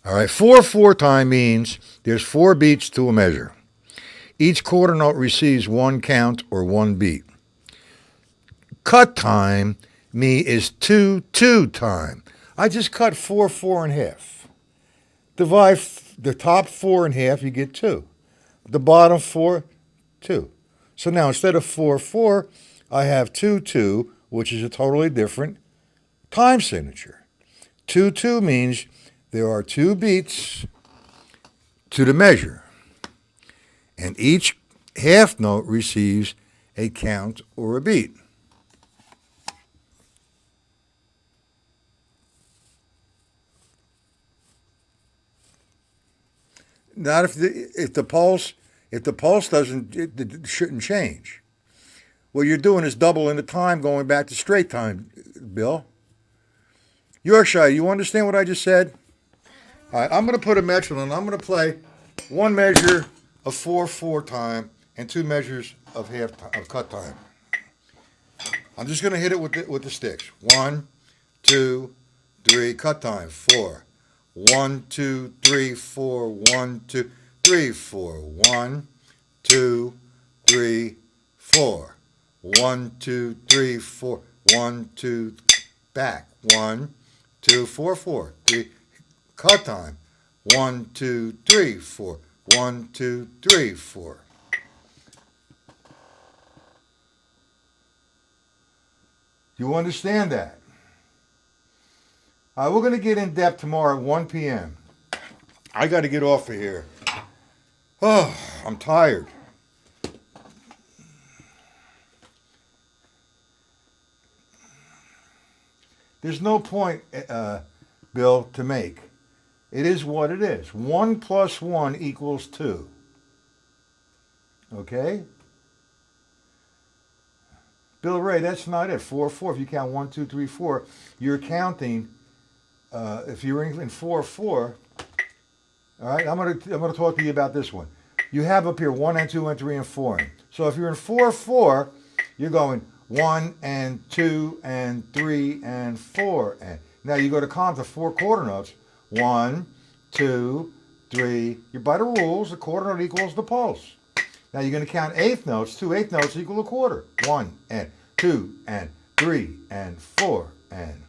All right, 4/4 time means there's 4 beats to a measure. Each quarter note receives 1 count or 1 beat. Cut time is 2/2 time. I just cut 4/4 in half. Divide the top 4 in half, you get 2. The bottom 4, 2. So now instead of 4/4, I have 2/2, which is a totally different time signature. 2/2 means there are 2 beats to the measure, and each half note receives a count or a beat. Not if the pulse doesn't, it shouldn't change. What you're doing is doubling the time going back to straight time, Bill. Yorkshire, you understand what I just said? All right, I'm going to put a metronome. I'm going to play 1 measure of 4/4 time and 2 measures of cut time. I'm just going to hit it with the sticks. 1, 2, 3, cut time. 4. 1, 2, 3, 4. 1, 2, 3, 4. 1, 2, 3, 4. 1, 2, 3, 4. 1, 2, back. 1, 2, 4, 4. 3, cut time. 1, 2, 3, 4. 1, 2, 3, 4. You understand that? We're going to get in depth tomorrow at 1 p.m. I got to get off of here. Oh, I'm tired. There's no point, Bill, to make. It is what it is. 1 plus 1 equals 2. Okay? Bill Ray, that's not it. 4, 4. If you count 1, 2, 3, 4, you're counting. If you're in 4, 4, all right, I'm gonna talk to you about this one. You have up here 1 and 2 and 3 and 4. So if you're in 4, 4, you're going 1 and 2 and 3 and 4. And now you go to count the 4 quarter notes. 1, 2, 3. You're by the rules. The quarter note equals the pulse. Now you're going to count eighth notes. 2 eighth notes equal a quarter. 1 and 2 and 3 and 4 and.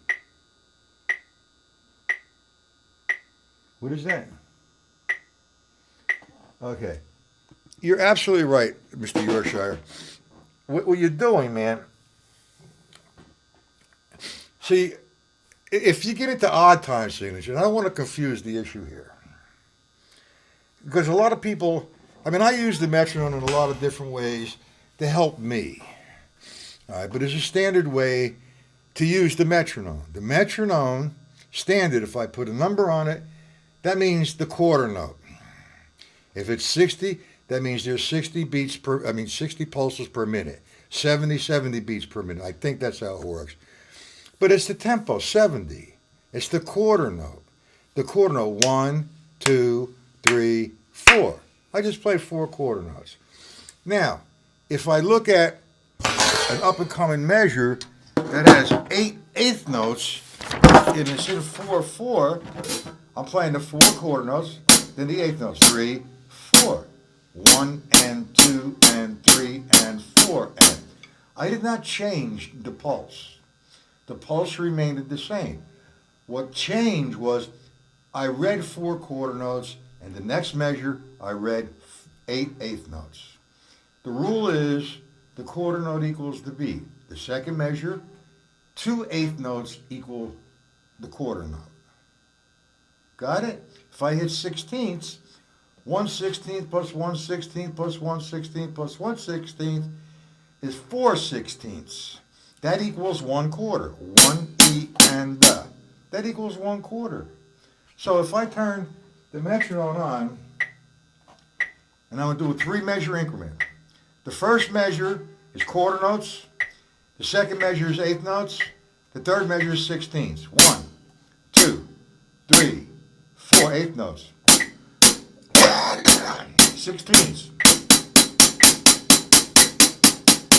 What is that? Okay. You're absolutely right, Mr. Yorkshire. What you're doing, man. See, if you get into odd time signatures, I don't want to confuse the issue here. Because a lot of people, I use the metronome in a lot of different ways to help me. All right, but there's a standard way to use the metronome. The metronome, standard, if I put a number on it, that means the quarter note. If it's 60, that means there's 60 pulses per minute. 70 beats per minute. I think that's how it works. But it's the tempo, 70. It's the quarter note. The quarter note, 1, 2, 3, 4. I just played 4 quarter notes. Now, if I look at an up-and-coming measure that has 8 eighth notes, and instead of 4, 4, I'm playing the 4 quarter notes, then the eighth notes, 3, 4. 1 and 2 and 3 and 4. And I did not change the pulse. The pulse remained the same. What changed was I read 4 quarter notes, and the next measure I read 8 eighth notes. The rule is the quarter note equals the beat. The second measure, 2 eighth notes equal the quarter note. Got it? If I hit sixteenths, 1/16 plus 1/16 plus 1/16 plus 1/16 is 4/16. That equals 1 quarter. 1 E and the. That equals 1 quarter. So if I turn the metronome on, and I'm going to do a 3-measure increment. The first measure is quarter notes. The second measure is eighth notes. The third measure is sixteenths. 1, 2, 3, 4 eighth notes. Sixteenths.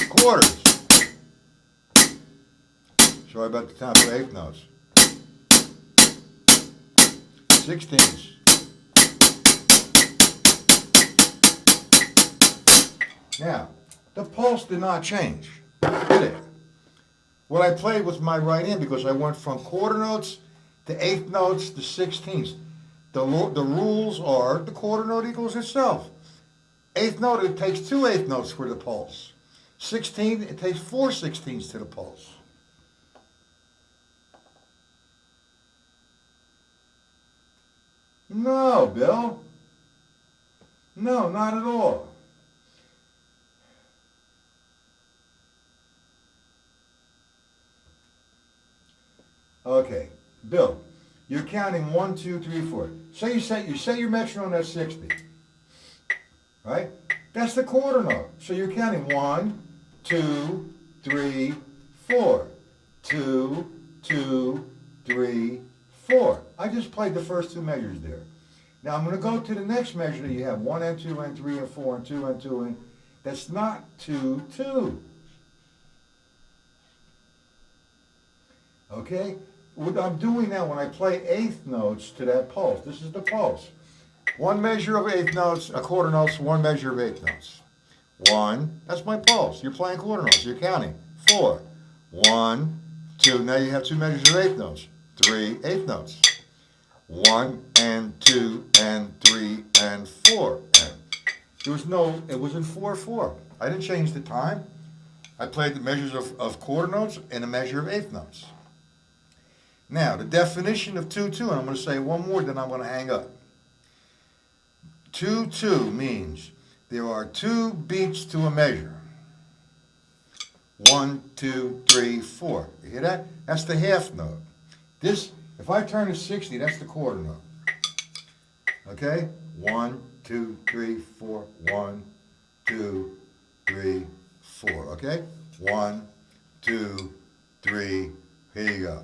Quarters. Sorry about the time for eighth notes. Sixteenths. Now, the pulse did not change, did it? What I played with my right hand, because I went from quarter notes to eighth notes to sixteenths. The rules are the quarter note equals itself. Eighth note, it takes 2 eighth notes for the pulse. 16th, it takes 4/16 to the pulse. No, Bill. No, not at all. Okay, Bill, you're counting 1, 2, 3, 4. Say you set your metronome at 60. Right? That's the quarter note. So you're counting 1, 2, 3, 4. 2, 2, 3, 4. I just played the first 2 measures there. Now I'm going to go to the next measure that you have. 1 and 2 and 3 and 4 and 2 and 2 and. That's not 2, 2. Okay? What I'm doing now when I play eighth notes to that pulse, this is the pulse. 1 measure of eighth notes, a quarter notes, 1 measure of eighth notes. 1, that's my pulse. You're playing quarter notes, you're counting. 4, 1, 2, now you have 2 measures of eighth notes. 3 eighth notes. 1 and 2 and 3 and 4. And it was in 4, 4. I didn't change the time. I played the measures of quarter notes and a measure of eighth notes. Now, the definition of 2, 2, and I'm going to say one more, then I'm going to hang up. 2, 2 means there are 2 beats to a measure. 1, 2, 3, 4. You hear that? That's the half note. This, if I turn to 60, that's the quarter note. Okay? 1, 2, 3, 4. 1, 2, 3, 4. Okay? 1, 2, 3. Here you go.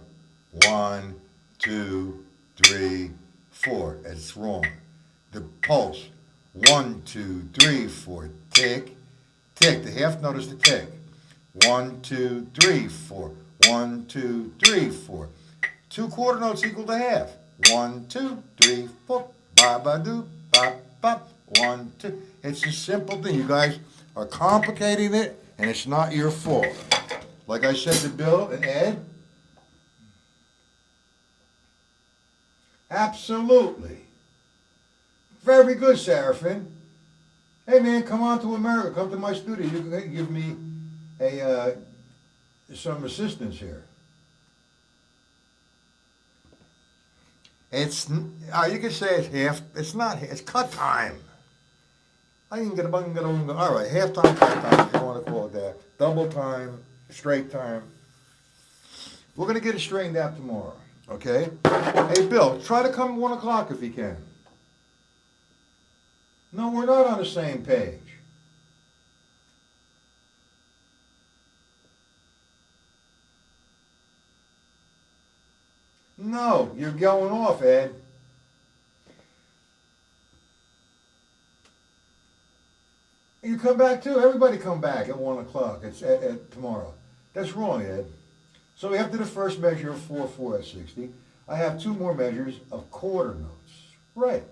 1, 2, 3, 4. It's wrong. The pulse. 1, 2, 3, 4. Tick, tick. The half note is the tick. 1, 2, 3, 4. 1, 2, 3, 4. 2 quarter notes equal to half. 1, 2, 3, 4. Ba ba do ba ba. 1, 2. It's a simple thing. You guys are complicating it, and it's not your fault. Like I said to Bill and Ed, absolutely. Very good, Seraphin. Hey man, come on to America. Come to my studio. You can give me some assistance here. It's you can say it's half. It's not. It's cut time. I can get a bung. All right, half time, cut time. If you want to call it that. Double time, straight time. We're gonna get it straightened out tomorrow. Okay. Hey Bill, try to come at 1 o'clock if you can. No, we're not on the same page. No, you're going off, Ed. You come back too. Everybody come back at 1 o'clock. It's at tomorrow. That's wrong, Ed. So after the first measure of 4/4 at 60, I have 2 more measures of quarter notes. Right.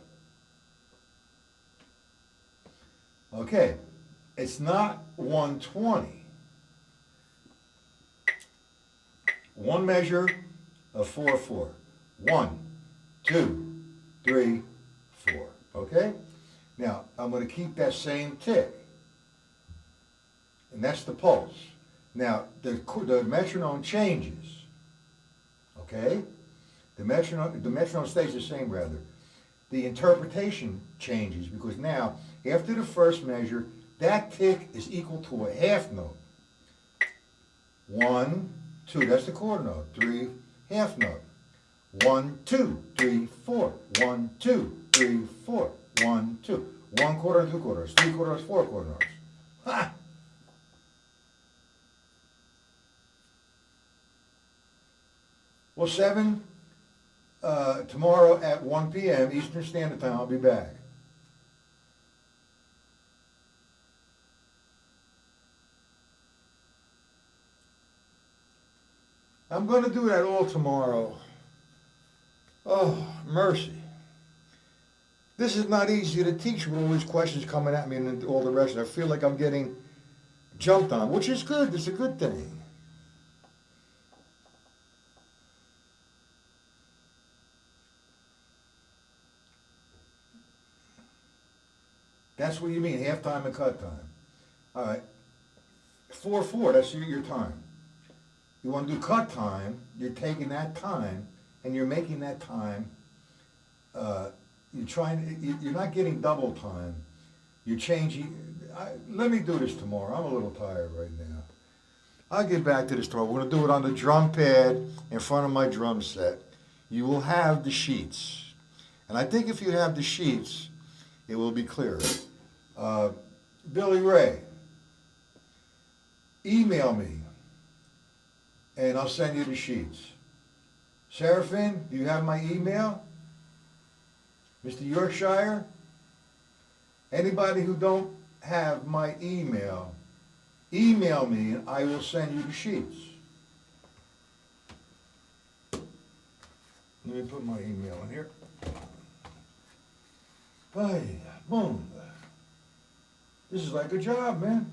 Okay. It's not 120. 1 measure of 4/4. 1, 2, 3, 4. Okay? Now, I'm going to keep that same tick. And that's the pulse. Now, the metronome changes. Okay? The metronome stays the same, rather. The interpretation changes because now, after the first measure, that tick is equal to a half note. 1, 2, that's the quarter note. 3, half note. 1, 2, 3, 4. 1, 2, 3, 4. 1, 2. 1 quarter, 2 quarters, 3 quarters, 4 quarter notes. Ha! Well, 7, tomorrow at 1 p.m. Eastern Standard Time, I'll be back. I'm going to do that all tomorrow. Oh, mercy. This is not easy to teach with all these questions coming at me and all the rest. I feel like I'm getting jumped on, which is good. It's a good thing. That's what you mean, halftime and cut time. All right. 4/4, that's your time. You want to do cut time, you're taking that time and you're making that time, you're not getting double time. You're changing. Let me do this tomorrow. I'm a little tired right now. I'll get back to this tomorrow. We're going to do it on the drum pad in front of my drum set. You will have the sheets. And I think if you have the sheets, it will be clearer. Billy Ray, email me and I'll send you the sheets. Seraphin, do you have my email? Mr. Yorkshire? Anybody who don't have my email, email me and I will send you the sheets. Let me put my email in here. Hey, boom. This is like a job, man.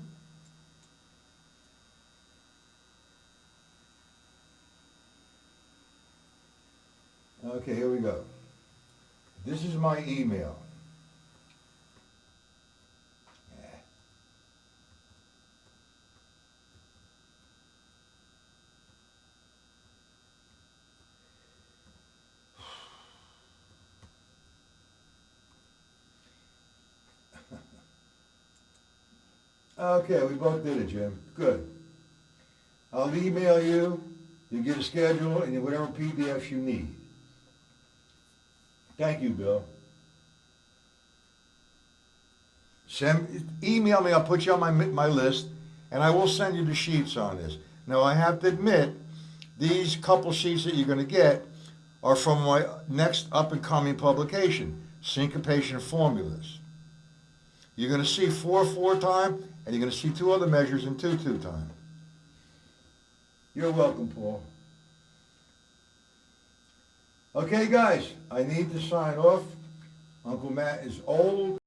Okay, here we go. This is my email. Okay, we both did it, Jim. Good. I'll email you. You get a schedule and whatever PDFs you need. Thank you, Bill. Email me. I'll put you on my list, and I will send you the sheets on this. Now, I have to admit, these couple sheets that you're going to get are from my next up-and-coming publication, Syncopation Formulas. You're going to see 4/4 time, and you're going to see 2 other measures in 2/2 time. You're welcome, Paul. Okay, guys, I need to sign off. Uncle Matt is old.